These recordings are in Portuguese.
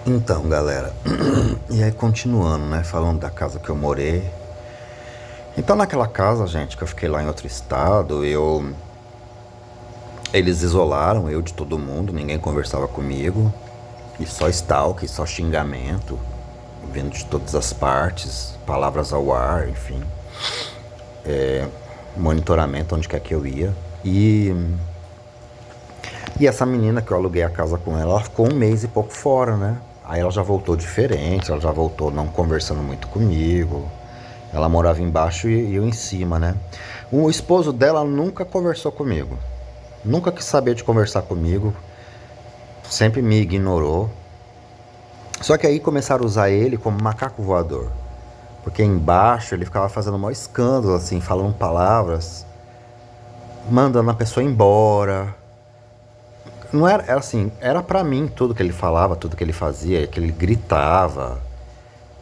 Então, galera, e aí continuando, né, falando da casa que eu morei. Então, naquela casa, gente, que eu fiquei lá em outro estado, eles isolaram eu de todo mundo, ninguém conversava comigo, e só stalk, só xingamento, vindo de todas as partes, palavras ao ar, enfim, monitoramento onde quer que eu ia. E essa menina que eu aluguei a casa com ela ficou um mês e pouco fora, né? Aí ela já voltou diferente, ela já voltou não conversando muito comigo. Ela morava embaixo e eu em cima, né? O esposo dela nunca conversou comigo. Nunca quis saber de conversar comigo. Sempre me ignorou. Só que aí começaram a usar ele como macaco voador. Porque embaixo ele ficava fazendo um maior escândalo, assim, falando palavras, mandando a pessoa embora. Não era, era assim, era pra mim tudo que ele falava, tudo que ele fazia, que ele gritava,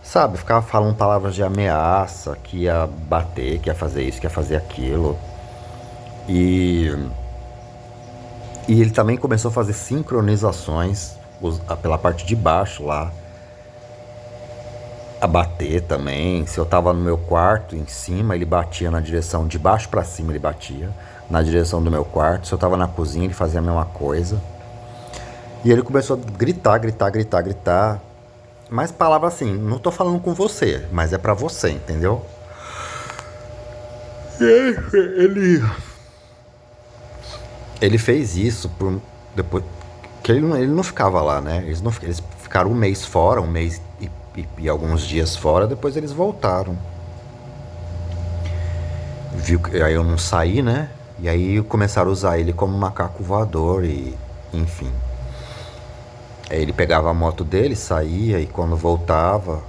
sabe? Ficava falando palavras de ameaça, que ia bater, que ia fazer isso, que ia fazer aquilo. E, e ele também começou a fazer sincronizações pela parte de baixo lá, a bater também. Se eu tava no meu quarto, em cima, ele batia na direção de baixo pra cima, ele batia na direção do meu quarto. Se eu tava na cozinha, ele fazia a mesma coisa. E ele começou a gritar, gritar, gritar, gritar. Mas palavra assim, não tô falando com você, mas é pra você, entendeu? E aí, ele fez isso por depois que ele não ficava lá, né? Eles ficaram um mês fora, um mês e alguns dias fora, depois eles voltaram. Viu que aí eu não saí, né? E aí começaram a usar ele como macaco voador e enfim. Aí ele pegava a moto dele, saía e quando voltava,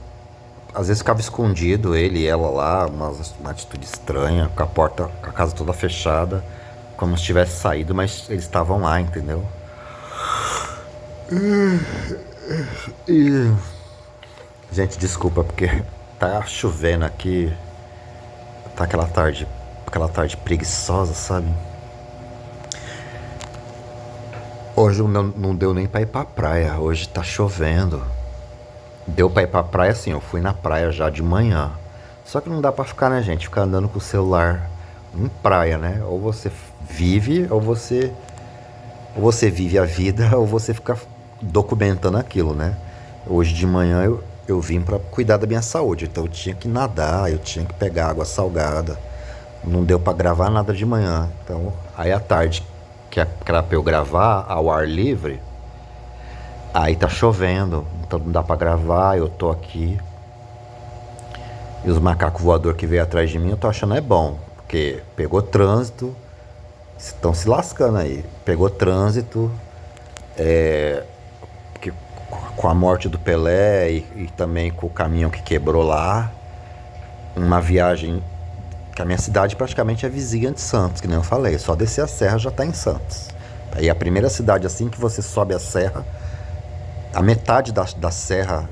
às vezes ficava escondido ele e ela lá, uma atitude estranha, com a porta, com a casa toda fechada, como se tivesse saído, mas eles estavam lá, entendeu? E gente, desculpa porque tá chovendo aqui, tá aquela tarde preguiçosa, sabe? Hoje não deu nem pra ir pra praia, hoje tá chovendo. Deu pra ir pra praia assim, eu fui na praia já de manhã. Só que não dá pra ficar, né, gente? Ficar andando com o celular em praia, né? Ou você vive, ou você vive a vida, ou você fica documentando aquilo, né? Hoje de manhã eu vim pra cuidar da minha saúde, então eu tinha que nadar, eu tinha que pegar água salgada. Não deu pra gravar nada de manhã. Então, aí à tarde, que era pra eu gravar ao ar livre, aí tá chovendo, então não dá pra gravar, eu tô aqui. E os macacos voadores que veio atrás de mim, eu tô achando é bom, porque pegou trânsito, estão se lascando aí. Pegou trânsito, que, com a morte do Pelé e também com o caminhão que quebrou lá. Uma viagem que a minha cidade praticamente é vizinha de Santos, que nem eu falei. Só descer a serra já tá em Santos. Aí a primeira cidade assim que você sobe a serra, a metade da serra,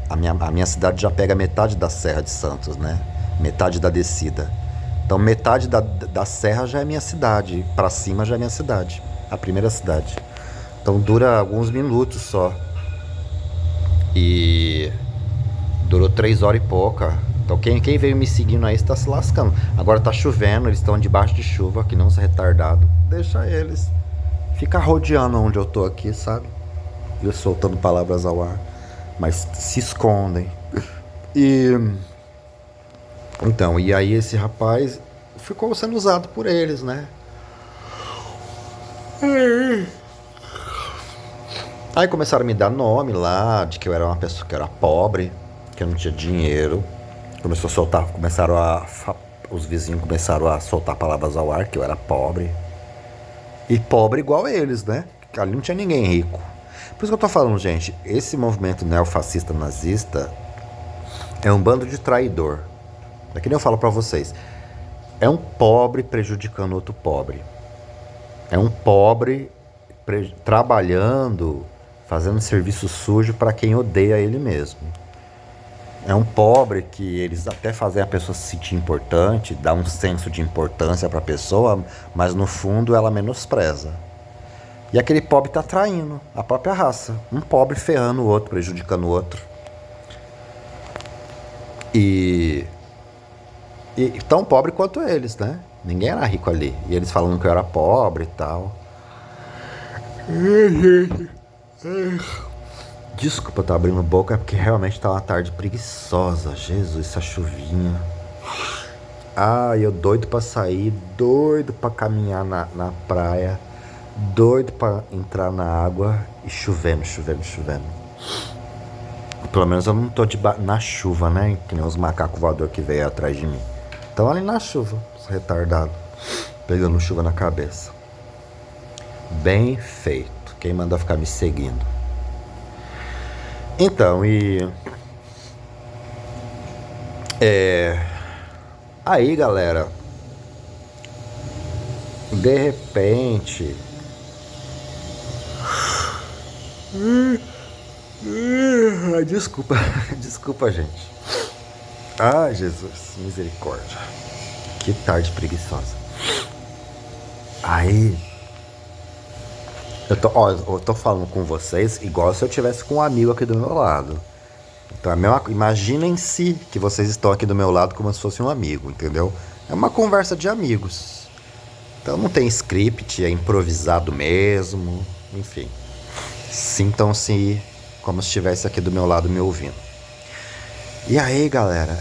a minha cidade já pega metade da serra de Santos, né? Metade da descida. Então metade da serra já é minha cidade, pra cima já é minha cidade, a primeira cidade. Então dura alguns minutos só. E durou 3 horas e pouca. Então quem veio me seguindo aí está se lascando. Agora tá chovendo, eles estão debaixo de chuva, que não se retardado. Deixa eles. Fica rodeando onde eu tô aqui, sabe? Eu soltando palavras ao ar. Mas se escondem. E então, e aí esse rapaz ficou sendo usado por eles, né? Aí começaram a me dar nome lá, de que eu era uma pessoa que era pobre, que eu não tinha dinheiro. Começou a soltar, os vizinhos começaram a soltar palavras ao ar, que eu era pobre. E pobre igual eles, né? Ali não tinha ninguém rico. Por isso que eu tô falando, gente, esse movimento neofascista nazista é um bando de traidor. É que nem eu falo pra vocês. É um pobre prejudicando outro pobre. É um pobre trabalhando, fazendo serviço sujo para quem odeia ele mesmo. É um pobre que eles até fazem a pessoa se sentir importante, dá um senso de importância para a pessoa, mas no fundo ela menospreza. E aquele pobre tá traindo a própria raça. Um pobre ferrando o outro, prejudicando o outro. E tão pobre quanto eles, né? Ninguém era rico ali. E eles falando que eu era pobre e tal. Desculpa eu tô abrindo boca, é porque realmente tá uma tarde preguiçosa. Jesus, essa chuvinha. Eu doido pra sair, doido pra caminhar na praia, doido pra entrar na água e chovendo. Pelo menos eu não tô na chuva, né? Que nem os macacos voadores que veio atrás de mim. Estão ali na chuva, os retardados, pegando chuva na cabeça. Bem feito. Quem manda ficar me seguindo? Então, aí, galera, de repente, desculpa, gente. Ai, Jesus, misericórdia. Que tarde preguiçosa. Aí, eu tô falando com vocês igual se eu tivesse com um amigo aqui do meu lado. Então, imaginem-se que vocês estão aqui do meu lado como se fosse um amigo, entendeu? É uma conversa de amigos. Então não tem script, é improvisado mesmo, enfim. Sintam-se como se estivesse aqui do meu lado me ouvindo. E aí, galera,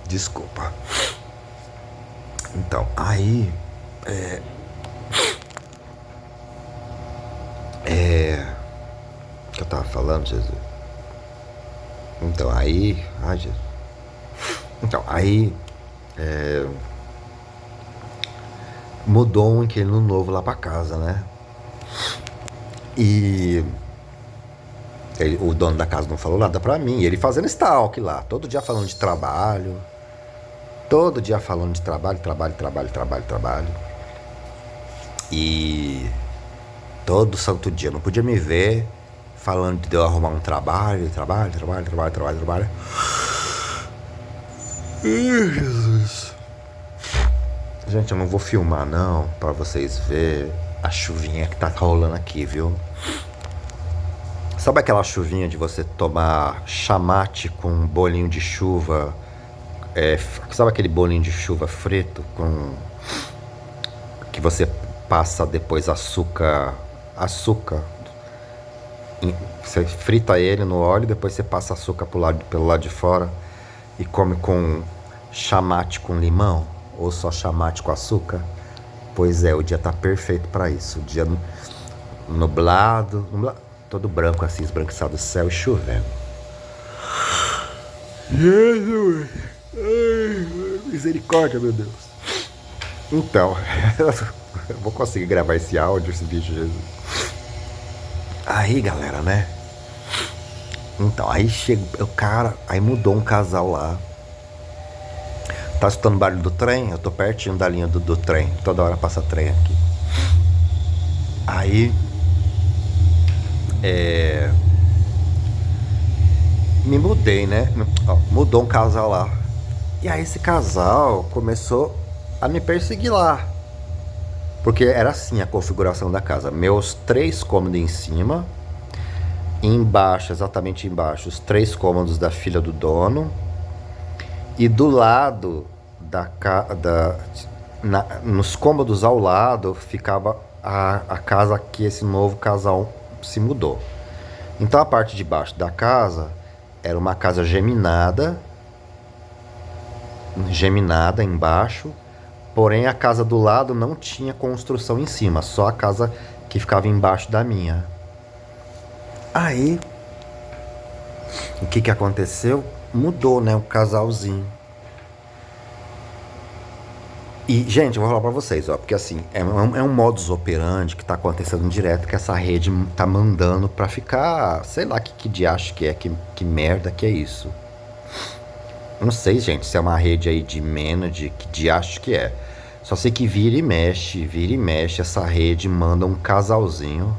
Desculpa. Então, aí... O que eu tava falando, Jesus? Então, aí... Ai, Jesus. Então, aí... Mudou um inquilino novo lá pra casa, né? E... o dono da casa não falou nada pra mim. Ele fazendo stalk lá. Todo dia falando de trabalho. Trabalho. E... todo santo dia. Não podia me ver falando de eu arrumar um trabalho. Jesus. Gente, eu não vou filmar não, pra vocês verem a chuvinha que tá rolando aqui, viu? Sabe aquela chuvinha de você tomar chamate com um bolinho de chuva? Sabe aquele bolinho de chuva frito com... que você passa depois açúcar. Você frita ele no óleo, depois você passa açúcar pelo lado de fora e come com chamate com limão ou só chamate com açúcar. Pois é, o dia tá perfeito para isso. O dia nublado, todo branco assim, esbranquiçado o céu e chovendo. Jesus, misericórdia, meu Deus. Então, eu vou conseguir gravar esse áudio, esse vídeo, Jesus. Aí, galera, né? Então, aí chega o cara, aí mudou um casal lá. Tá escutando o barulho do trem? Eu tô pertinho da linha do trem. Toda hora passa trem aqui. Aí... me mudei, né? Mudou um casal lá. E aí esse casal começou a me perseguir lá. Porque era assim a configuração da casa. Meus 3 cômodos em cima. Embaixo, exatamente embaixo, os 3 cômodos da filha do dono. E do lado nos cômodos ao lado ficava a casa que esse novo casal se mudou. Então a parte de baixo da casa era uma casa geminada embaixo, porém a casa do lado não tinha construção em cima, só a casa que ficava embaixo da minha. Aí, o que aconteceu? Mudou, né, o casalzinho. E, gente, eu vou falar pra vocês, porque assim, é um modus operandi que tá acontecendo direto, que essa rede tá mandando pra ficar, sei lá que diacho que é, que merda que é isso. Não sei, gente, se é uma rede aí de manage, que diacho que é. Só sei que vira e mexe, essa rede manda um casalzinho.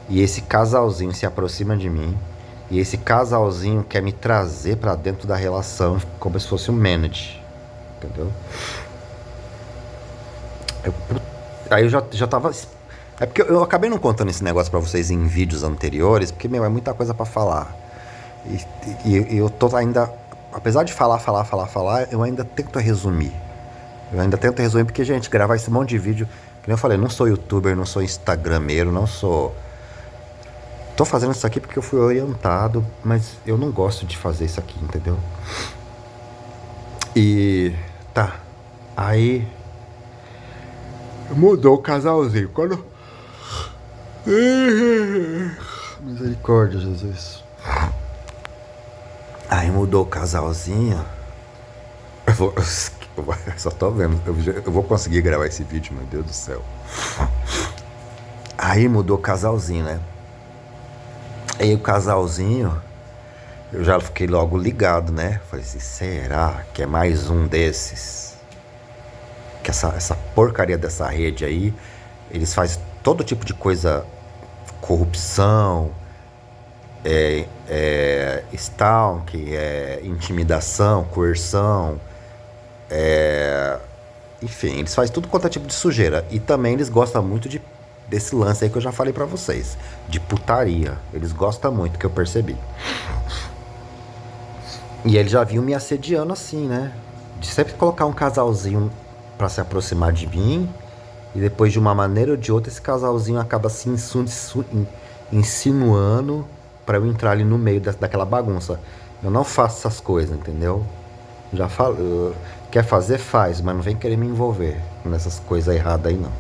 E esse casalzinho se aproxima de mim. E esse casalzinho quer me trazer pra dentro da relação como se fosse um manage. entendeu? Eu, aí eu já tava. É porque eu acabei não contando esse negócio pra vocês em vídeos anteriores, porque, meu, é muita coisa pra falar. E eu tô ainda. Apesar de falar, eu ainda tento resumir. Eu ainda tento resumir porque, gente, gravar esse monte de vídeo. Que nem eu falei, não sou youtuber, não sou instagrameiro, não sou. Tô fazendo isso aqui porque eu fui orientado, mas eu não gosto de fazer isso aqui, entendeu? E. Tá. Aí. Mudou o casalzinho. Quando. Misericórdia, Jesus. Aí mudou o casalzinho. Só tô vendo. Eu vou conseguir gravar esse vídeo, meu Deus do céu. Aí mudou o casalzinho, né? Aí o casalzinho, eu já fiquei logo ligado, né? Falei assim, será que é mais um desses? Que essa porcaria dessa rede aí, eles fazem todo tipo de coisa, corrupção, stalking, intimidação, coerção, enfim, eles fazem tudo quanto é tipo de sujeira. E também eles gostam muito desse lance aí que eu já falei pra vocês, de putaria. Eles gostam muito, que eu percebi. E eles já vinham me assediando assim, né? De sempre colocar um casalzinho pra se aproximar de mim. E depois, de uma maneira ou de outra, esse casalzinho acaba se insinuando pra eu entrar ali no meio daquela bagunça. Eu não faço essas coisas, entendeu? Já falo, quer fazer, faz, mas não vem querer me envolver nessas coisas erradas aí, não.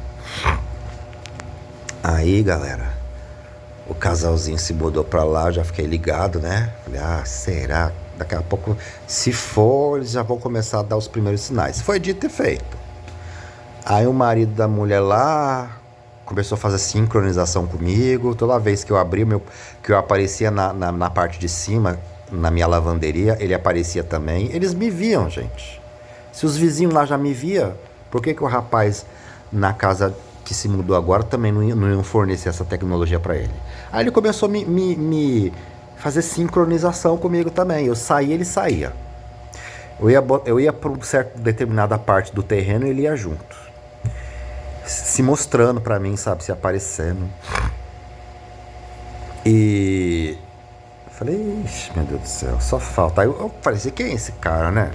Aí, galera, o casalzinho se mudou pra lá, eu já fiquei ligado, né? Falei, será? Daqui a pouco, se for, eles já vão começar a dar os primeiros sinais. Foi dito e feito. Aí o marido da mulher lá começou a fazer sincronização comigo. Toda vez que eu abri que eu aparecia na parte de cima, na minha lavanderia, ele aparecia também. Eles me viam, gente. Se os vizinhos lá já me viam, por que o rapaz na casa que se mudou agora também não iam fornecer essa tecnologia para ele? Aí ele começou a me fazer sincronização comigo também. Eu saía, ele saía. Eu ia para uma certa determinada parte do terreno e ele ia junto. Se mostrando pra mim, sabe? Se aparecendo. E falei, ixi, meu Deus do céu, só falta. Aí eu falei assim, quem é esse cara, né?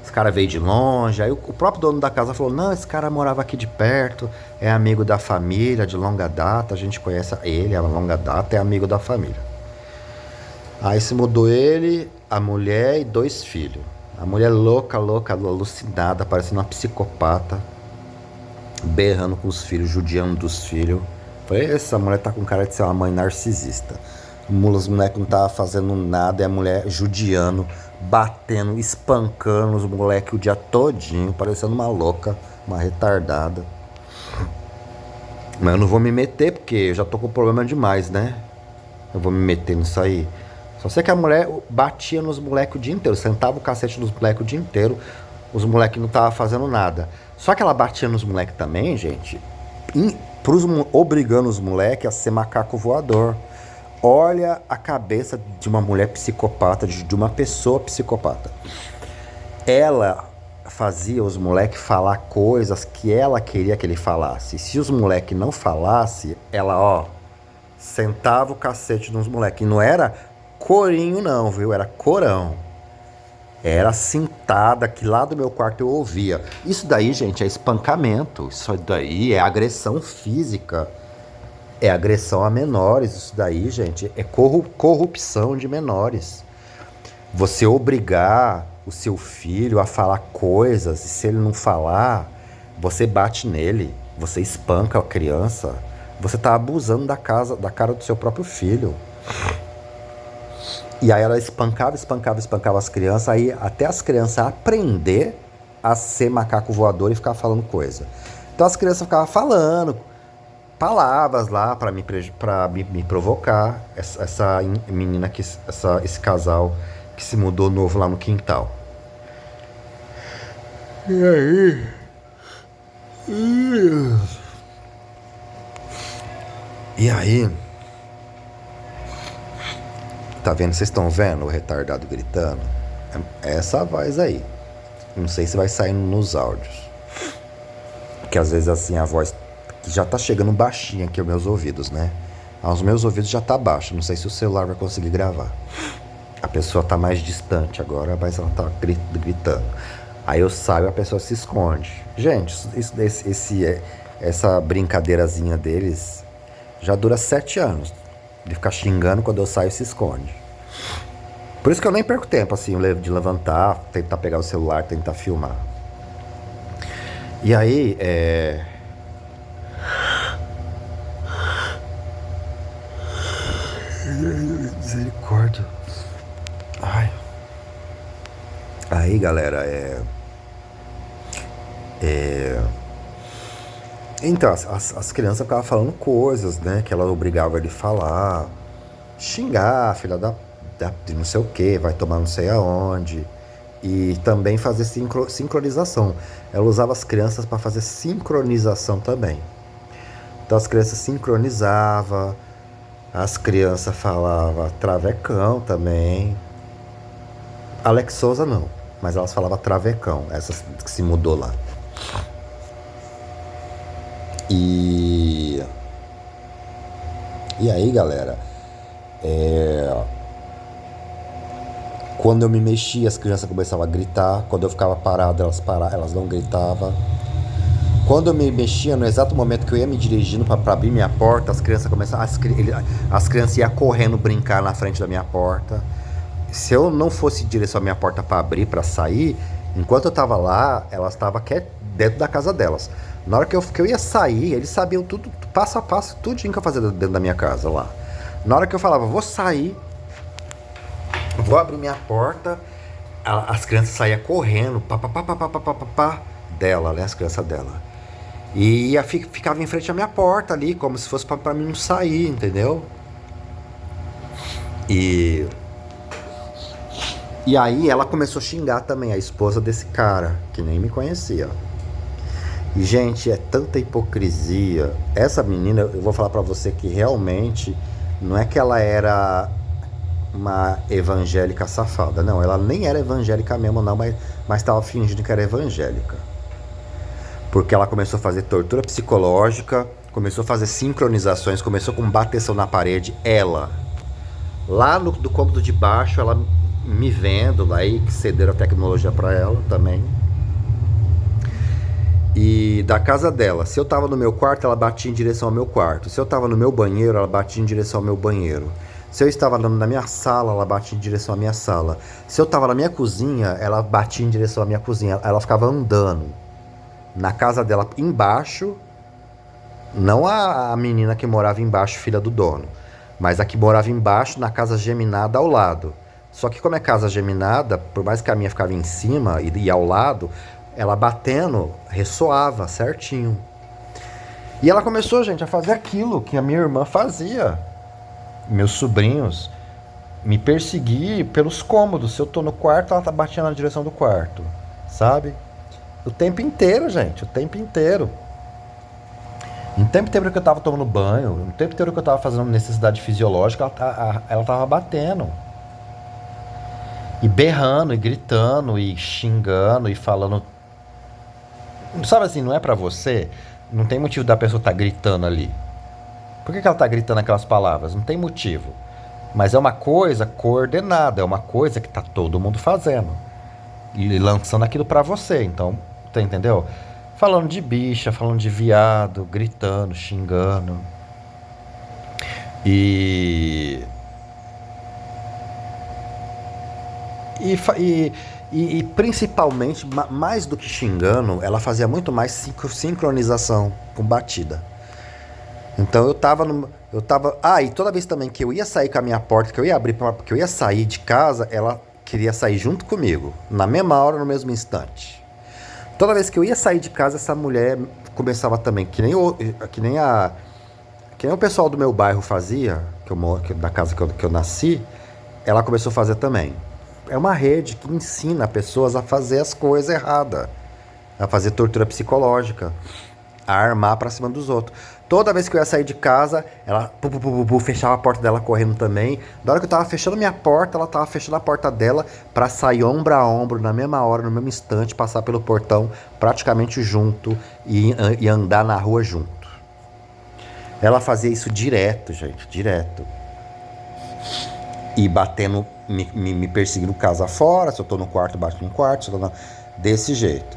Esse cara veio de longe. Aí o próprio dono da casa falou, não, esse cara morava aqui de perto, é amigo da família, de longa data, a gente conhece ele, é uma longa data, é amigo da família. Aí se mudou ele, a mulher e 2 filhos. A mulher louca, alucinada, parecendo uma psicopata, berrando com os filhos, judiando dos filhos. Falei, essa mulher tá com cara de ser uma mãe narcisista. Os moleques não tava fazendo nada e a mulher judiando, batendo, espancando os moleques o dia todinho, parecendo uma louca, uma retardada. Mas eu não vou me meter porque eu já tô com problema demais, né? Eu vou me meter nisso aí. Só sei que a mulher batia nos moleques o dia inteiro, sentava o cacete nos moleques o dia inteiro, os moleques não estavam fazendo nada. Só que ela batia nos moleques também, gente, obrigando os moleques a ser macaco voador. Olha a cabeça de uma mulher psicopata, de uma pessoa psicopata. Ela fazia os moleques falar coisas que ela queria que ele falasse. Se os moleques não falassem, ela, sentava o cacete nos moleques. E não era corinho não, viu? Era corão. Era cintada que lá do meu quarto eu ouvia. Isso daí, gente, é espancamento. Isso daí é agressão física. É agressão a menores. Isso daí, gente, é corrupção de menores. Você obrigar o seu filho a falar coisas e se ele não falar, você bate nele, você espanca a criança. Você tá abusando da cara do seu próprio filho. E aí ela espancava as crianças, aí até as crianças aprender a ser macaco voador e ficar falando coisa. Então as crianças ficavam falando palavras lá pra me provocar, essa menina, esse casal que se mudou novo lá no quintal. E aí? E aí? Tá vendo? Vocês estão vendo o retardado gritando? É essa voz aí. Não sei se vai saindo nos áudios. Que às vezes assim a voz que já tá chegando baixinha aqui aos meus ouvidos, né? Aos meus ouvidos já tá baixo. Não sei se o celular vai conseguir gravar. A pessoa tá mais distante agora, mas ela tá gritando. Aí eu saio e a pessoa se esconde. Gente, essa brincadeirazinha deles já dura 7 anos. De ficar xingando, quando eu saio se esconde. Por isso que eu nem perco tempo assim de levantar, tentar pegar o celular, tentar filmar. E aí, misericórdia. Ai. Aí, galera, Então, as crianças ficavam falando coisas, né? Que ela obrigava ele a falar. Xingar, filha de não sei o que, vai tomar não sei aonde. E também fazer sincronização. Ela usava as crianças para fazer sincronização também. Então as crianças sincronizavam, as crianças falavam travecão também. Alex Souza não, mas elas falavam travecão, essas que se mudou lá. E aí, galera, quando eu me mexia, as crianças começavam a gritar. Quando eu ficava parado, elas não gritavam. Quando eu me mexia, no exato momento que eu ia me dirigindo para abrir minha porta, as crianças começavam, as crianças iam correndo brincar na frente da minha porta. Se eu não fosse em direção à minha porta para abrir, para sair, enquanto eu estava lá, elas estavam dentro da casa delas. Na hora que eu ia sair, eles sabiam tudo, passo a passo, tudinho que eu fazia dentro da minha casa lá. Na hora que eu falava, vou sair, vou abrir minha porta, as crianças saíam correndo, pá, dela, né, as crianças dela. E ficava em frente à minha porta ali, como se fosse pra mim não sair, entendeu? E aí ela começou a xingar também a esposa desse cara, que nem me conhecia. E, gente, é tanta hipocrisia. Essa menina, eu vou falar pra você que realmente não é que ela era uma evangélica safada. Não, ela nem era evangélica mesmo, não, mas estava fingindo que era evangélica. Porque ela começou a fazer tortura psicológica, começou a fazer sincronizações, começou com bateção na parede. Ela, lá do cômodo de baixo, ela me vendo, aí que cederam a tecnologia para ela também. E da casa dela, se eu tava no meu quarto, ela batia em direção ao meu quarto. Se eu tava no meu banheiro, ela batia em direção ao meu banheiro. Se eu estava na minha sala, ela batia em direção à minha sala. Se eu tava na minha cozinha, ela batia em direção à minha cozinha. Ela ficava andando na casa dela embaixo, não a menina que morava embaixo, filha do dono, mas a que morava embaixo na casa geminada ao lado. Só que como é casa geminada, por mais que a minha ficava em cima e ao lado, ela batendo, ressoava certinho. E ela começou, gente, a fazer aquilo que a minha irmã fazia. Meus sobrinhos me perseguir pelos cômodos. Se eu tô no quarto, ela tá batendo na direção do quarto, sabe? O tempo inteiro, gente, o tempo inteiro. No tempo inteiro que eu tava tomando banho, no tempo inteiro que eu tava fazendo necessidade fisiológica, ela tava batendo. E berrando, e gritando, e xingando, e falando. Sabe assim, não é pra você? Não tem motivo da pessoa estar gritando ali. Por que ela tá gritando aquelas palavras? Não tem motivo. Mas é uma coisa coordenada, é uma coisa que tá todo mundo fazendo. E lançando aquilo pra você, então, tá, entendeu? Falando de bicha, falando de viado, gritando, xingando. E principalmente, mais do que xingando, ela fazia muito mais sincronização com batida. Então eu tava. E toda vez também que eu ia sair com a minha porta, que eu ia abrir, que eu ia sair de casa, ela queria sair junto comigo, na mesma hora, no mesmo instante. Toda vez que eu ia sair de casa, essa mulher começava também, que nem o pessoal do meu bairro fazia, na casa que eu nasci, ela começou a fazer também. É uma rede que ensina pessoas a fazer as coisas erradas, a fazer tortura psicológica. a armar pra cima dos outros. Toda vez que eu ia sair de casa, ela fechava a porta dela correndo também. Da hora que eu tava fechando minha porta, ela tava fechando a porta dela pra sair ombro a ombro, na mesma hora, no mesmo instante, passar pelo portão praticamente junto e andar na rua junto. Ela fazia isso direto, gente, direto. E batendo, me perseguindo casa fora. Se eu tô no quarto, bate no quarto. Se eu tô desse jeito.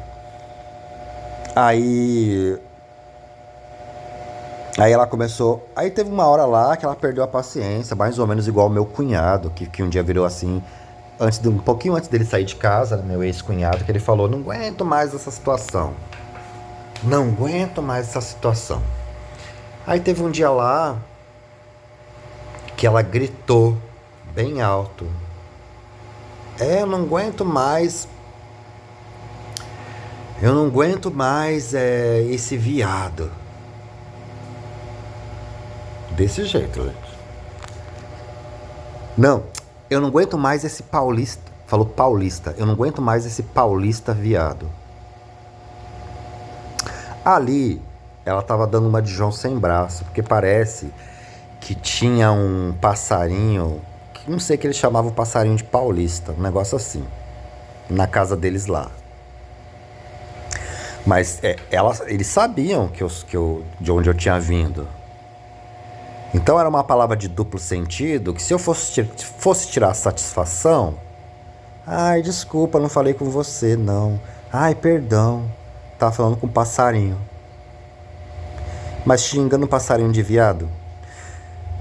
Aí ela começou. Aí teve uma hora lá que ela perdeu a paciência, mais ou menos igual o meu cunhado, que um dia virou assim, um pouquinho antes dele sair de casa, meu ex-cunhado, que ele falou: não aguento mais essa situação. Não aguento mais essa situação. Aí teve um dia lá que ela gritou bem alto. Eu não aguento mais. Eu não aguento mais esse viado. Desse jeito, gente. Não, eu não aguento mais esse paulista. Falou paulista. Eu não aguento mais esse paulista viado. Ali, ela tava dando uma de João sem braço, porque parece que tinha um passarinho, que não sei que eles chamavam o passarinho de paulista, um negócio assim, na casa deles lá. Mas eles sabiam de onde eu tinha vindo. Então era uma palavra de duplo sentido, que se eu fosse tirar satisfação, ai, desculpa, não falei com você, não. Ai, perdão, tava falando com um passarinho. Mas xingando um passarinho de viado.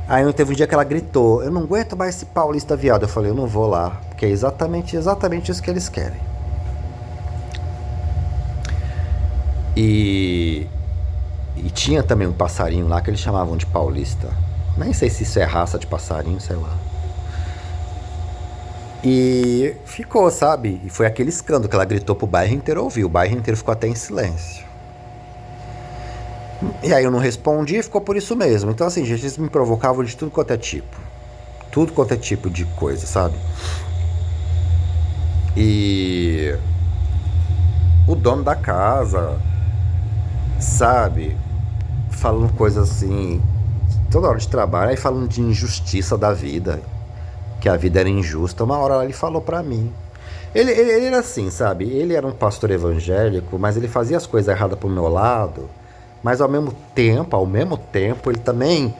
Aí teve um dia que ela gritou: eu não aguento mais esse paulista viado. Eu falei: eu não vou lá, porque é exatamente isso que eles querem. E tinha também um passarinho lá que eles chamavam de paulista. Nem sei se isso é raça de passarinho, sei lá. E ficou, sabe? E foi aquele escândalo que ela gritou pro bairro inteiro ouvir. O bairro inteiro ficou até em silêncio. E aí eu não respondi e ficou por isso mesmo. Então assim, gente, eles me provocavam de tudo quanto é tipo. Tudo quanto é tipo de coisa, sabe? E o dono da casa, sabe, falando coisas assim, toda hora de trabalho, aí falando de injustiça da vida, que a vida era injusta. Uma hora ele falou pra mim. Ele era assim, sabe? Ele era um pastor evangélico, mas ele fazia as coisas erradas pro meu lado, mas ao mesmo tempo, ele também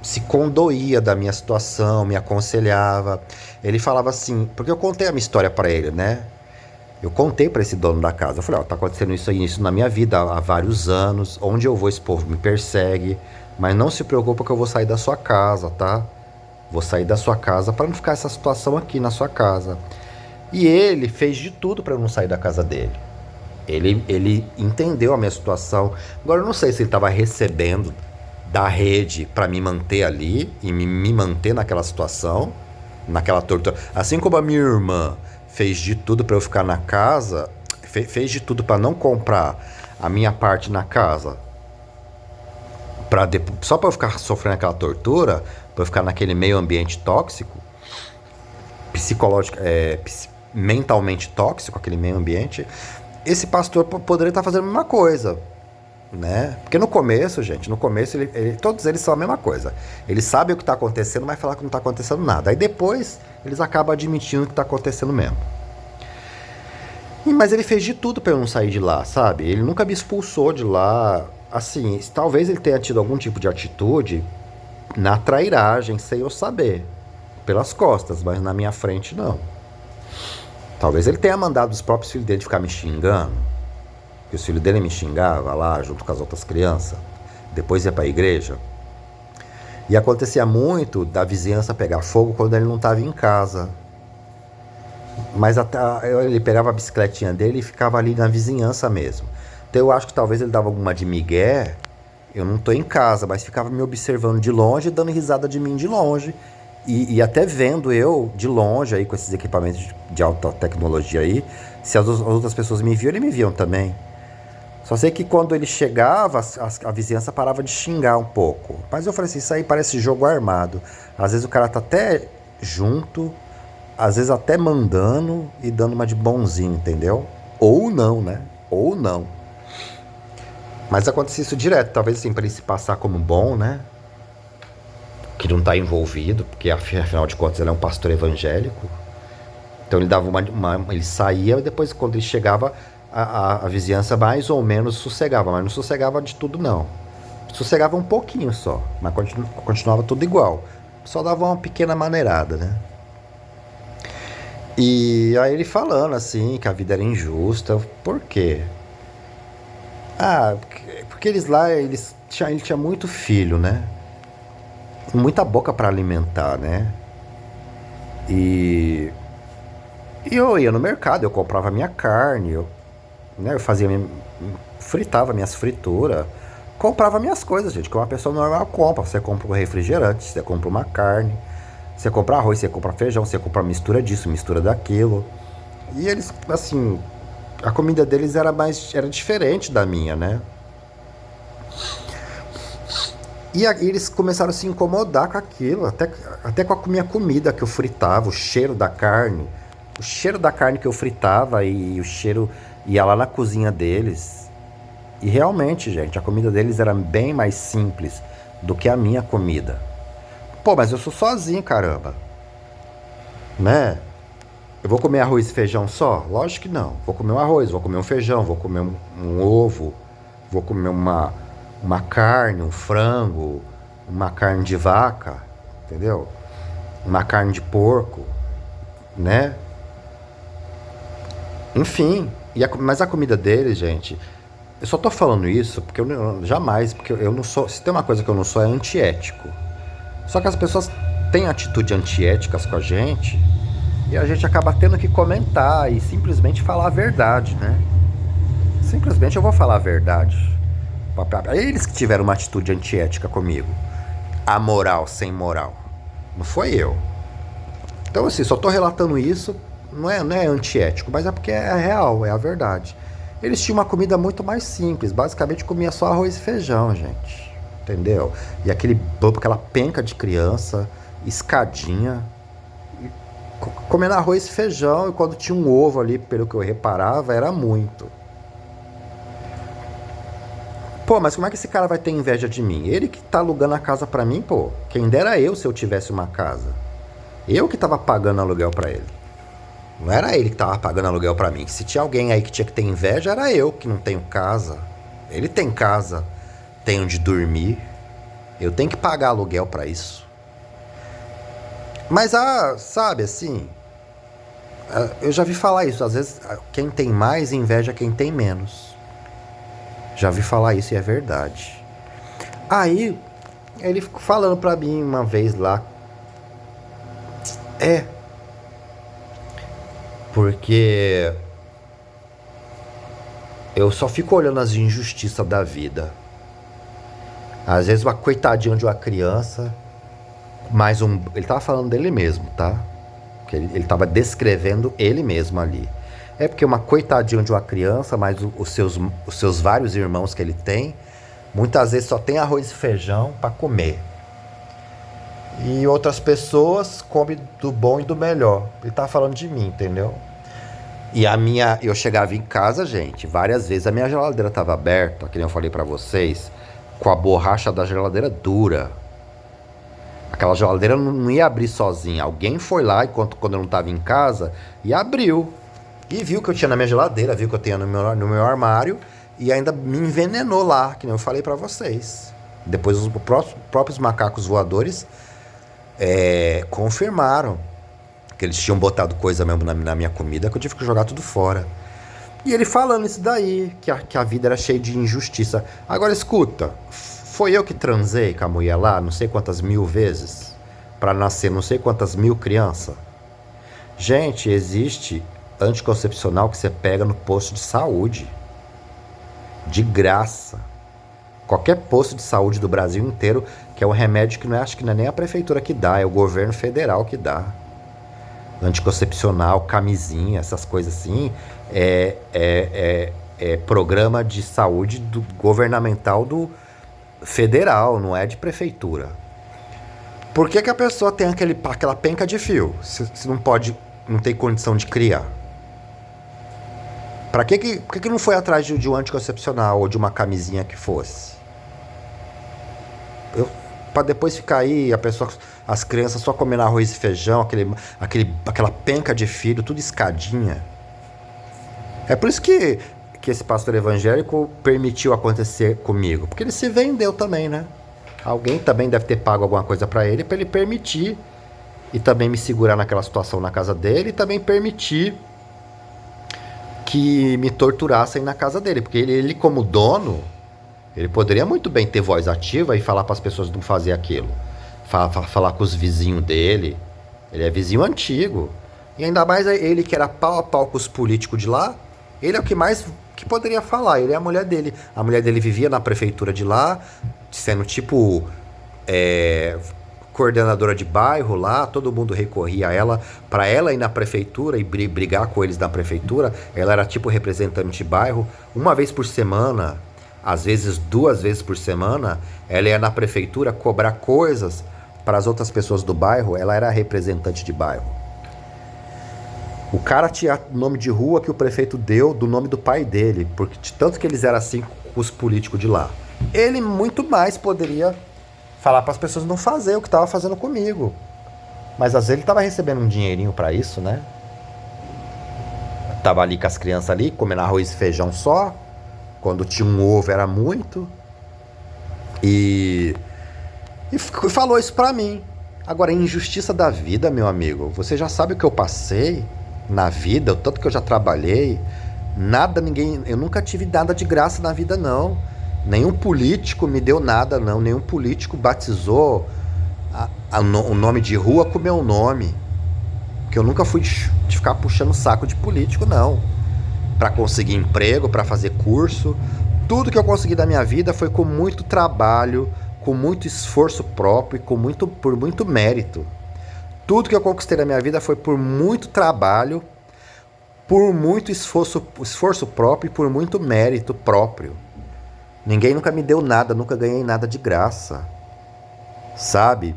se condoía da minha situação, me aconselhava. Ele falava assim, porque eu contei a minha história pra ele, né? Eu contei pra esse dono da casa. Eu falei: ó, tá acontecendo isso na minha vida há vários anos. Onde eu vou, esse povo me persegue. Mas não se preocupa que eu vou sair da sua casa, tá? Vou sair da sua casa pra não ficar essa situação aqui na sua casa. E ele fez de tudo pra eu não sair da casa dele. Ele entendeu a minha situação. Agora eu não sei se ele tava recebendo da rede pra me manter ali e me manter naquela situação, naquela tortura. Assim como a minha irmã fez de tudo pra eu ficar na casa, fez de tudo pra não comprar a minha parte na casa, só pra eu ficar sofrendo aquela tortura, pra eu ficar naquele meio ambiente tóxico, psicológico, mentalmente tóxico, aquele meio ambiente. Esse pastor poderia estar fazendo a mesma coisa, né? Porque no começo, gente, todos eles são a mesma coisa. Eles sabem o que está acontecendo, mas falam que não está acontecendo nada. Aí depois eles acabam admitindo que está acontecendo mesmo. Mas ele fez de tudo para eu não sair de lá, sabe? Ele nunca me expulsou de lá. Assim, talvez ele tenha tido algum tipo de atitude na trairagem, sem eu saber, pelas costas, mas na minha frente não. Talvez ele tenha mandado os próprios filhos dele ficar me xingando, que os filhos dele me xingavam lá junto com as outras crianças, depois ia para a igreja. E acontecia muito da vizinhança pegar fogo quando ele não estava em casa. Mas até ele pegava a bicicletinha dele e ficava ali na vizinhança mesmo. Então eu acho que talvez ele dava alguma de migué. Eu não tô em casa, mas ficava me observando de longe, dando risada de mim de longe. E até vendo eu de longe aí com esses equipamentos de alta tecnologia aí. Se as outras pessoas me viam, eles me viam também. Só sei que quando ele chegava, a vizinhança parava de xingar um pouco. Mas eu falei assim, isso aí parece jogo armado. Às vezes o cara tá até junto, às vezes até mandando e dando uma de bonzinho, entendeu? Ou não, né? Ou não. Mas acontecia isso direto, talvez assim, para ele se passar como bom, né? Que não tá envolvido, porque afinal de contas ele é um pastor evangélico. Então ele dava ele saía e depois quando ele chegava a vizinhança mais ou menos sossegava, mas não sossegava de tudo não. Sossegava um pouquinho só, mas continuava tudo igual. Só dava uma pequena maneirada, né? E aí ele falando assim que a vida era injusta. Por quê? Ah, porque eles lá, ele tinha muito filho, né? Muita boca para alimentar, né? E, e eu ia no mercado, eu comprava minha carne, eu fazia fritava minhas frituras, comprava minhas coisas, gente, que uma pessoa normal compra. Você compra um refrigerante, você compra uma carne, você compra arroz, você compra feijão, você compra mistura disso, mistura daquilo. E eles, assim, a comida deles era diferente da minha, né? E aí eles começaram a se incomodar com aquilo, até com a minha comida que eu fritava, o cheiro da carne. O cheiro da carne que eu fritava e o cheiro ia lá na cozinha deles. E realmente, gente, a comida deles era bem mais simples do que a minha comida. Pô, mas eu sou sozinho, caramba. Né? Eu vou comer arroz e feijão só? Lógico que não. Vou comer um arroz, vou comer um feijão, vou comer um ovo, vou comer uma carne, um frango, uma carne de vaca, entendeu? Uma carne de porco, né? Enfim, mas a comida deles, gente, eu só tô falando isso porque jamais, porque eu não sou, se tem uma coisa que eu não sou é antiético. Só que as pessoas têm atitude antiéticas com a gente e a gente acaba tendo que comentar e simplesmente falar a verdade, né? Simplesmente eu vou falar a verdade. Eles que tiveram uma atitude antiética comigo. Amoral, sem moral. Não foi eu. Então, assim, só tô relatando isso. Não é antiético, mas é porque é real, é a verdade. Eles tinham uma comida muito mais simples. Basicamente comia só arroz e feijão, gente. Entendeu? E aquela penca de criança, escadinha, comendo arroz e feijão. E quando tinha um ovo ali, pelo que eu reparava, era muito. Pô, mas como é que esse cara vai ter inveja de mim? Ele que tá alugando a casa pra mim, pô. Quem dera eu se eu tivesse uma casa. Eu que tava pagando aluguel pra ele. Não era ele que tava pagando aluguel pra mim. Se tinha alguém aí que tinha que ter inveja, era eu que não tenho casa. Ele tem casa, tem onde dormir. Eu tenho que pagar aluguel pra isso. Mas, sabe assim, eu já vi falar isso. Às vezes, quem tem mais inveja quem tem menos. Já vi falar isso e é verdade. Aí, ele ficou falando pra mim uma vez lá. Porque eu só fico olhando as injustiças da vida. Às vezes uma coitadinha de uma criança, ele tava falando dele mesmo, tá? Porque ele tava descrevendo ele mesmo ali. É porque uma coitadinha de uma criança, mas os seus vários irmãos que ele tem, muitas vezes só tem arroz e feijão para comer. E outras pessoas comem do bom e do melhor. Ele tá falando de mim, entendeu? E eu chegava em casa, gente, várias vezes a minha geladeira tava aberta, que nem eu falei pra vocês, com a borracha da geladeira dura. Aquela geladeira não ia abrir sozinha. Alguém foi lá, quando eu não tava em casa, e abriu. E viu que eu tinha na minha geladeira, viu que eu tinha no meu armário, e ainda me envenenou lá, que nem eu falei pra vocês. Depois os próprios macacos voadores confirmaram que eles tinham botado coisa mesmo na minha comida, que eu tive que jogar tudo fora. E ele falando isso daí, que a vida era cheia de injustiça. Agora escuta, foi eu que transei com a mulher lá, não sei quantas mil vezes, pra nascer não sei quantas mil crianças. Gente, existe anticoncepcional que você pega no posto de saúde. De graça. Qualquer posto de saúde do Brasil inteiro, que é um remédio que acho que não é nem a prefeitura que dá, é o governo federal que dá. Anticoncepcional, camisinha, essas coisas assim, é programa de saúde governamental do federal, não é de prefeitura. Por que a pessoa tem aquela penca de fio, se não tem condição de criar? Por que não foi atrás de um anticoncepcional ou de uma camisinha que fosse? Eu, pra depois ficar aí, as crianças só comendo arroz e feijão, aquela penca de filho, tudo escadinha. É por isso que esse pastor evangélico permitiu acontecer comigo. Porque ele se vendeu também, né? Alguém também deve ter pago alguma coisa pra ele permitir. E também me segurar naquela situação na casa dele. E também permitir que me torturassem na casa dele. Porque ele como dono, ele poderia muito bem ter voz ativa e falar para as pessoas não fazer aquilo. Falar com os vizinhos dele. Ele é vizinho antigo. E ainda mais ele que era pau a pau com os políticos de lá. Ele é o que mais que poderia falar. Ele é a mulher dele. A mulher dele vivia na prefeitura de lá, sendo tipo coordenadora de bairro lá. Todo mundo recorria a ela para ela ir na prefeitura e brigar com eles na prefeitura. Ela era tipo representante de bairro. Uma vez por semana, às vezes 2 vezes por semana, ela ia na prefeitura cobrar coisas para as outras pessoas do bairro. Ela era representante de bairro. O cara tinha nome de rua que o prefeito deu do nome do pai dele, porque de tanto que eles eram assim com os políticos de lá. Ele muito mais poderia falar para as pessoas não fazer o que estava fazendo comigo. Mas às vezes ele estava recebendo um dinheirinho para isso, né? Tava ali com as crianças ali, comendo arroz e feijão só. Quando tinha um ovo era muito. E falou isso pra mim. Agora, injustiça da vida, meu amigo. Você já sabe o que eu passei na vida, o tanto que eu já trabalhei. Eu nunca tive nada de graça na vida, não. Nenhum político me deu nada, não. Nenhum político batizou o nome de rua com o meu nome. Porque eu nunca fui de ficar puxando o saco de político, não. Pra conseguir emprego, pra fazer curso. Tudo que eu consegui da minha vida foi com muito trabalho, com muito esforço próprio e por muito mérito. Tudo que eu conquistei na minha vida foi por muito trabalho, por muito esforço próprio e por muito mérito próprio. Ninguém nunca me deu nada, nunca ganhei nada de graça. Sabe?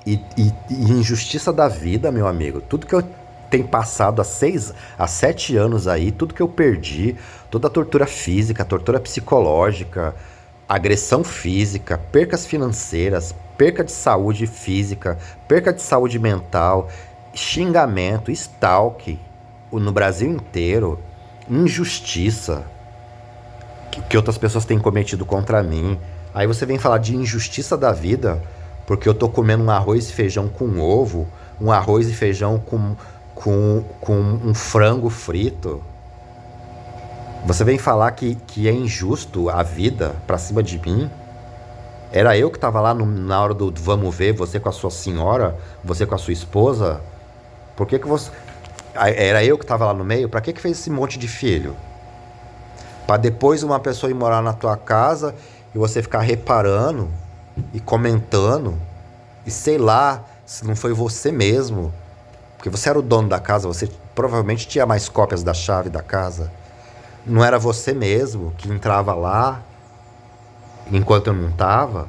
E injustiça da vida, meu amigo. Tudo que eu tenho passado há 7 anos aí, tudo que eu perdi, toda a tortura física, tortura psicológica, agressão física, percas financeiras, perca de saúde física, perca de saúde mental, xingamento, stalk no Brasil inteiro, injustiça que outras pessoas têm cometido contra mim. Aí você vem falar de injustiça da vida porque eu tô comendo um arroz e feijão com ovo, um arroz e feijão com um frango frito. Você vem falar que é injusto a vida pra cima de mim? Era eu que tava lá na hora do vamos ver, você com a sua senhora, você com a sua esposa? Por que você... Era eu que tava lá no meio? Pra que fez esse monte de filho? Pra depois uma pessoa ir morar na tua casa e você ficar reparando e comentando e sei lá se não foi você mesmo. Porque você era o dono da casa, você provavelmente tinha mais cópias da chave da casa. Não era você mesmo que entrava lá enquanto eu não tava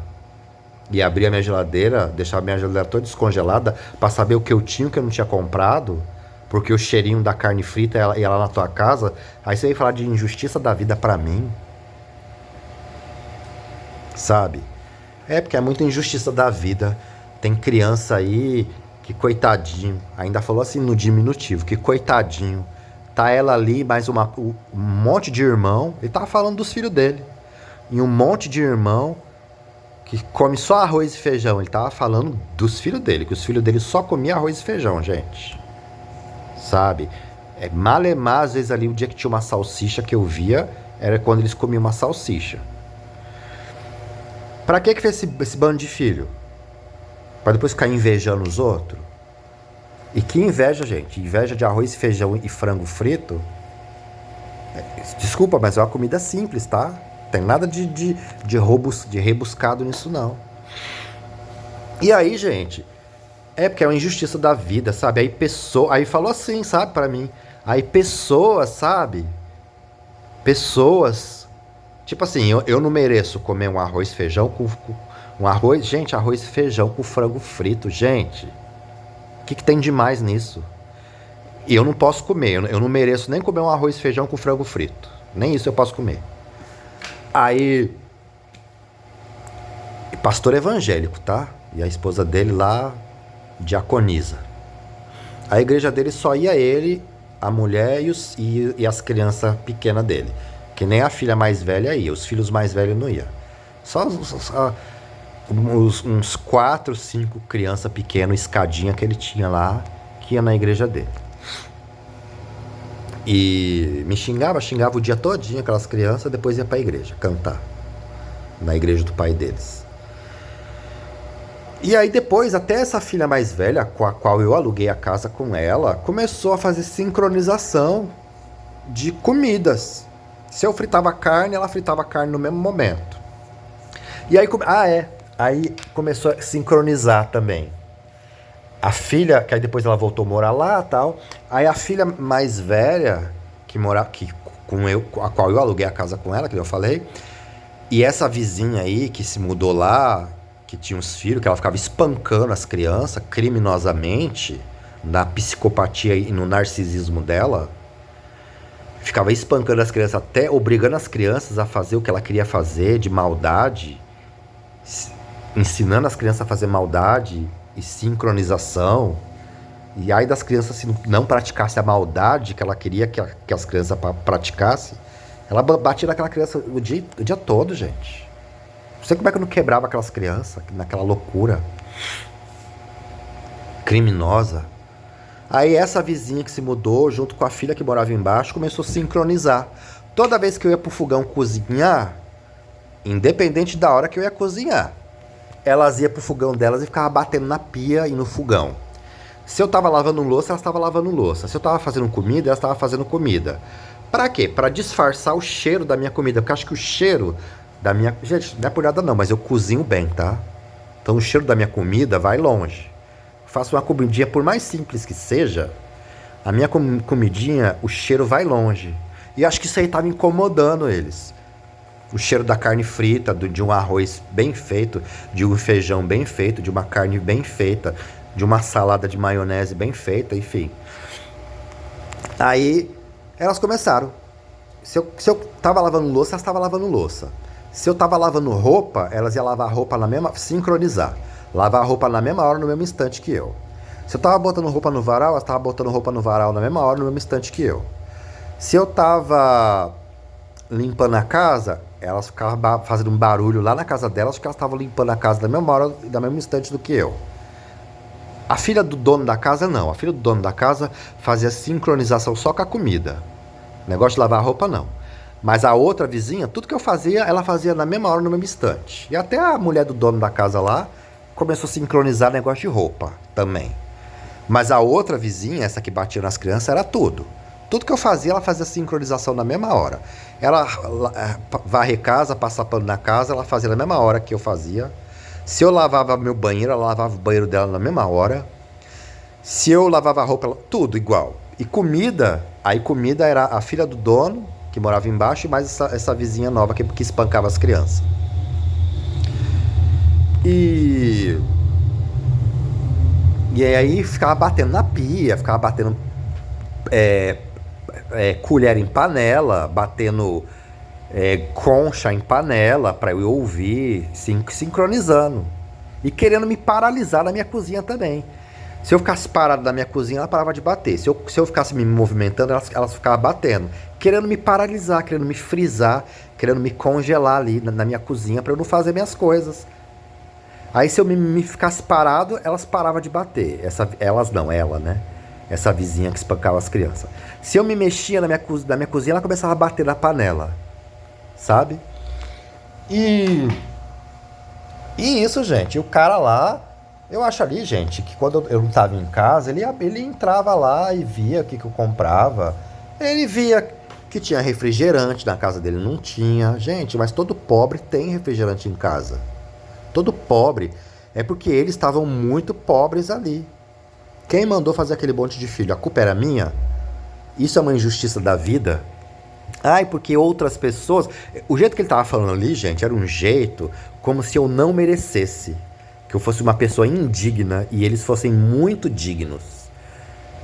e abria minha geladeira, deixava minha geladeira toda descongelada pra saber o que eu tinha e o que eu não tinha comprado, porque o cheirinho da carne frita ia lá na tua casa. Aí você veio falar de injustiça da vida pra mim, sabe? É porque é muita injustiça da vida. Tem criança aí que coitadinho, ainda falou assim no diminutivo, que coitadinho, tá ela ali mais um monte de irmão. Ele tava falando dos filhos dele e um monte de irmão que come só arroz e feijão. Ele tava falando dos filhos dele, que os filhos dele só comiam arroz e feijão, gente. Sabe? Malemar, às vezes ali, o dia que tinha uma salsicha que eu via, era quando eles comiam uma salsicha. Pra que fez esse bando de filho? Pra depois ficar invejando os outros? E que inveja, gente. Inveja de arroz, feijão e frango frito. Desculpa, mas é uma comida simples, tá? Tem nada de rebuscado nisso, não. E aí, gente, porque é uma injustiça da vida, sabe? Aí falou assim, sabe, pra mim. Aí pessoas, sabe? Pessoas. Tipo assim, eu não mereço comer um arroz e feijão com arroz. Gente, arroz e feijão com frango frito, gente. O que tem de mais nisso? E eu não posso comer, eu não mereço nem comer um arroz e feijão com frango frito. Nem isso eu posso comer. Aí, pastor evangélico, tá? E a esposa dele lá diaconisa. A igreja dele só ia ele, a mulher e as crianças pequenas dele. Que nem a filha mais velha ia, os filhos mais velhos não iam. Só uns 4, 5 crianças pequenas, escadinha que ele tinha lá, que ia na igreja dele. E me xingava o dia todinho aquelas crianças, depois ia pra igreja cantar. Na igreja do pai deles. E aí depois, até essa filha mais velha, com a qual eu aluguei a casa com ela, começou a fazer sincronização de comidas. Se eu fritava carne, ela fritava carne no mesmo momento. E aí, aí começou a sincronizar também. A filha, que aí depois ela voltou a morar lá e tal. Aí a filha mais velha, a qual eu aluguei a casa com ela, que eu falei. E essa vizinha aí, que se mudou lá, que tinha uns filhos, que ela ficava espancando as crianças criminosamente, na psicopatia e no narcisismo dela. Ficava espancando as crianças, até obrigando as crianças a fazer o que ela queria fazer, de maldade. Ensinando as crianças a fazer maldade e sincronização. E aí das crianças, se não praticasse a maldade que ela queria que as crianças praticassem, ela batia naquela criança o dia todo, gente. Não sei como é que eu não quebrava aquelas crianças, naquela loucura criminosa. Aí essa vizinha que se mudou, junto com a filha que morava embaixo, começou a sincronizar. Toda vez que eu ia pro fogão cozinhar, independente da hora que eu ia cozinhar, elas iam pro fogão delas e ficavam batendo na pia e no fogão. Se eu tava lavando louça, elas estavam lavando louça. Se eu tava fazendo comida, elas estavam fazendo comida. Pra quê? Pra disfarçar o cheiro da minha comida. Porque eu acho que o cheiro da minha... Gente, não é por nada não, mas eu cozinho bem, tá? Então o cheiro da minha comida vai longe. Faço uma comidinha, por mais simples que seja, a minha comidinha, o cheiro vai longe. E acho que isso aí tava incomodando eles. O cheiro da carne frita, de um arroz bem feito, de um feijão bem feito, de uma carne bem feita, de uma salada de maionese bem feita, enfim. Aí elas começaram. Se eu tava lavando louça, elas estavam lavando louça. Se eu tava lavando roupa, elas iam lavar a roupa na mesma... Sincronizar. Lavar a roupa na mesma hora, no mesmo instante que eu. Se eu tava botando roupa no varal, elas estavam botando roupa no varal na mesma hora, no mesmo instante que eu. Se eu tava limpando a casa, elas ficavam fazendo um barulho lá na casa delas, porque elas estavam limpando a casa na mesma hora, no mesmo instante do que eu. A filha do dono da casa, não. A filha do dono da casa fazia sincronização só com a comida. Negócio de lavar a roupa, não. Mas a outra vizinha, tudo que eu fazia, ela fazia na mesma hora, no mesmo instante. E até a mulher do dono da casa lá começou a sincronizar negócio de roupa também. Mas a outra vizinha, essa que batia nas crianças, era tudo. Tudo que eu fazia, ela fazia sincronização na mesma hora. Ela varre casa, passar pano na casa, ela fazia na mesma hora que eu fazia. Se eu lavava meu banheiro, ela lavava o banheiro dela na mesma hora. Se eu lavava a roupa, tudo igual. E comida, aí comida era a filha do dono, que morava embaixo, e mais essa vizinha nova que espancava as crianças. E aí ficava batendo na pia, ficava batendo colher em panela, batendo concha em panela para eu ouvir, sincronizando. E querendo me paralisar na minha cozinha também. Se eu ficasse parado na minha cozinha, ela parava de bater. Se eu ficasse me movimentando, elas ficavam batendo. Querendo me paralisar, querendo me frisar, querendo me congelar ali na minha cozinha para eu não fazer minhas coisas. Aí se eu me ficasse parado, elas paravam de bater. Ela, né? Essa vizinha que espancava as crianças. Se eu me mexia na minha cozinha, ela começava a bater na panela. Sabe? E isso, gente. O cara lá, eu acho ali, gente, que quando eu não estava em casa, ele entrava lá e via o que eu comprava. Ele via que tinha refrigerante, na casa dele não tinha. Gente, mas todo pobre tem refrigerante em casa. Todo pobre. É porque eles estavam muito pobres ali. Quem mandou fazer aquele monte de filho? A culpa era minha? Isso é uma injustiça da vida? Ai, porque outras pessoas... O jeito que ele tava falando ali, gente, era um jeito como se eu não merecesse. Que eu fosse uma pessoa indigna e eles fossem muito dignos.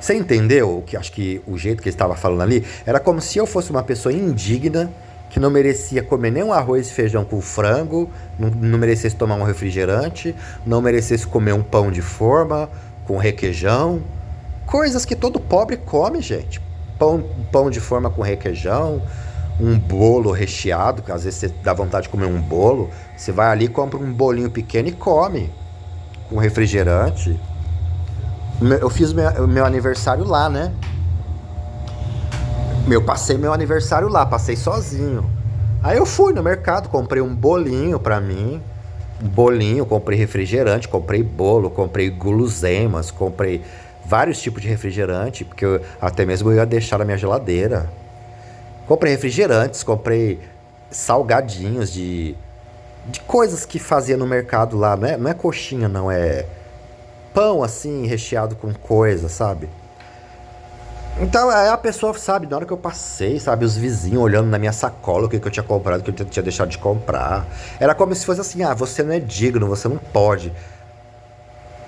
Você entendeu o que acho que o jeito que ele estava falando ali? Era como se eu fosse uma pessoa indigna que não merecia comer nem um arroz e feijão com frango, não merecesse tomar um refrigerante, não merecesse comer um pão de forma com requeijão. Coisas que todo pobre come, gente. Pão de forma com requeijão, um bolo recheado, que às vezes você dá vontade de comer um bolo, você vai ali, compra um bolinho pequeno e come, com refrigerante. Eu fiz meu aniversário lá, né? Eu passei meu aniversário lá, passei sozinho. Aí eu fui no mercado, comprei um bolinho pra mim. Um bolinho, comprei refrigerante, comprei bolo, comprei guloseimas, comprei vários tipos de refrigerante, porque até mesmo eu ia deixar na minha geladeira. Comprei refrigerantes, comprei salgadinhos de coisas que fazia no mercado lá. Não é coxinha, não, é pão assim, recheado com coisa, sabe? Então aí a pessoa, sabe, na hora que eu passei, sabe, os vizinhos olhando na minha sacola o que, que eu tinha comprado, o que eu tinha deixado de comprar. Era como se fosse assim, ah, você não é digno, você não pode.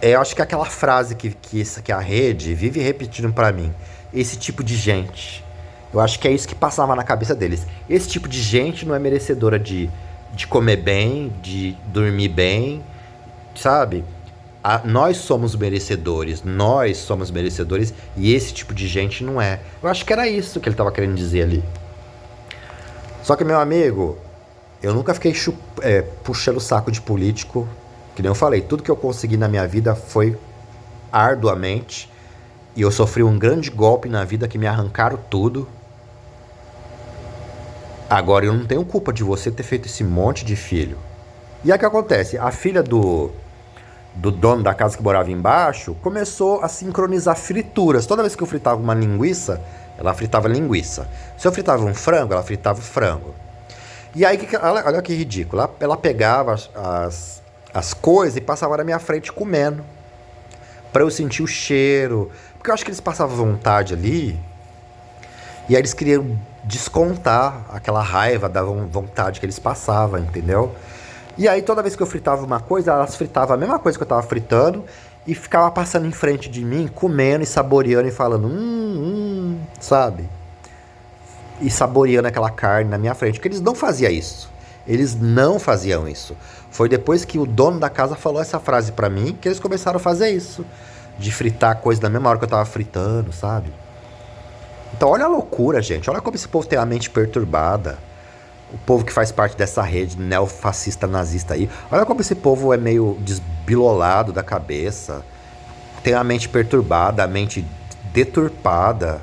Eu acho que é aquela frase que a rede vive repetindo pra mim. Esse tipo de gente. Eu acho que é isso que passava na cabeça deles. Esse tipo de gente não é merecedora de comer bem, de dormir bem, sabe? Nós somos merecedores e esse tipo de gente não é. Eu acho que era isso que ele estava querendo dizer ali. Só que, meu amigo, eu nunca fiquei puxando o saco de político. Que nem eu falei, tudo que eu consegui na minha vida foi arduamente. E eu sofri um grande golpe na vida que me arrancaram tudo. Agora eu não tenho culpa de você ter feito esse monte de filho. E aí o que acontece? A filha do dono da casa que morava embaixo começou a sincronizar frituras. Toda vez que eu fritava uma linguiça, ela fritava linguiça. Se eu fritava um frango, ela fritava frango. E aí, olha que ridículo. Ela pegava as coisas e passava na minha frente comendo. Pra eu sentir o cheiro. Porque eu acho que eles passavam vontade ali. E aí eles queriam descontar aquela raiva da vontade que eles passavam, entendeu? E aí toda vez que eu fritava uma coisa, elas fritavam a mesma coisa que eu tava fritando e ficava passando em frente de mim, comendo e saboreando e falando, sabe? E saboreando aquela carne na minha frente, porque eles não faziam isso. Eles não faziam isso. Foi depois que o dono da casa falou essa frase pra mim que eles começaram a fazer isso. De fritar coisa na mesma hora que eu tava fritando, sabe? Então olha a loucura, gente. Olha como esse povo tem a mente perturbada. O povo que faz parte dessa rede neofascista nazista aí. Olha como esse povo é meio desbilolado da cabeça. Tem a mente perturbada, a mente deturpada.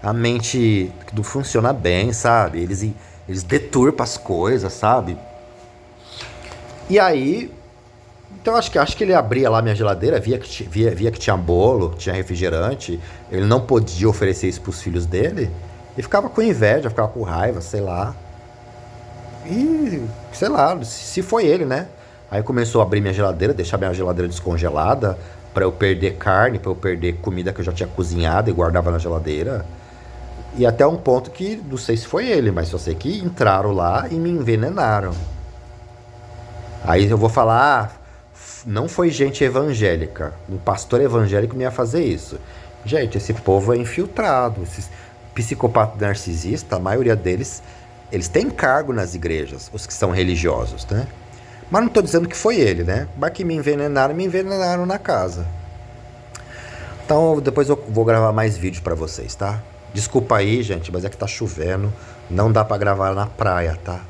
A mente que não funciona bem, sabe? Eles deturpam as coisas, sabe? E aí, então acho que ele abria lá minha geladeira, via que tinha bolo, tinha refrigerante. Ele não podia oferecer isso pros filhos dele. E ficava com inveja, ficava com raiva, sei lá. E, sei lá, se foi ele, né? Aí começou a abrir minha geladeira, deixar minha geladeira descongelada, pra eu perder carne, pra eu perder comida que eu já tinha cozinhado e guardava na geladeira. E até um ponto que, não sei se foi ele, mas só sei que entraram lá e me envenenaram. Aí eu vou falar, não foi gente evangélica. Um pastor evangélico não ia fazer isso. Gente, esse povo é infiltrado. Esses psicopatas narcisistas, a maioria deles, eles têm cargo nas igrejas, os que são religiosos, né? Mas não estou dizendo que foi ele, né? Mas que me envenenaram na casa. Então depois eu vou gravar mais vídeos pra vocês, tá? Desculpa aí, gente, mas é que tá chovendo. Não dá pra gravar na praia, tá?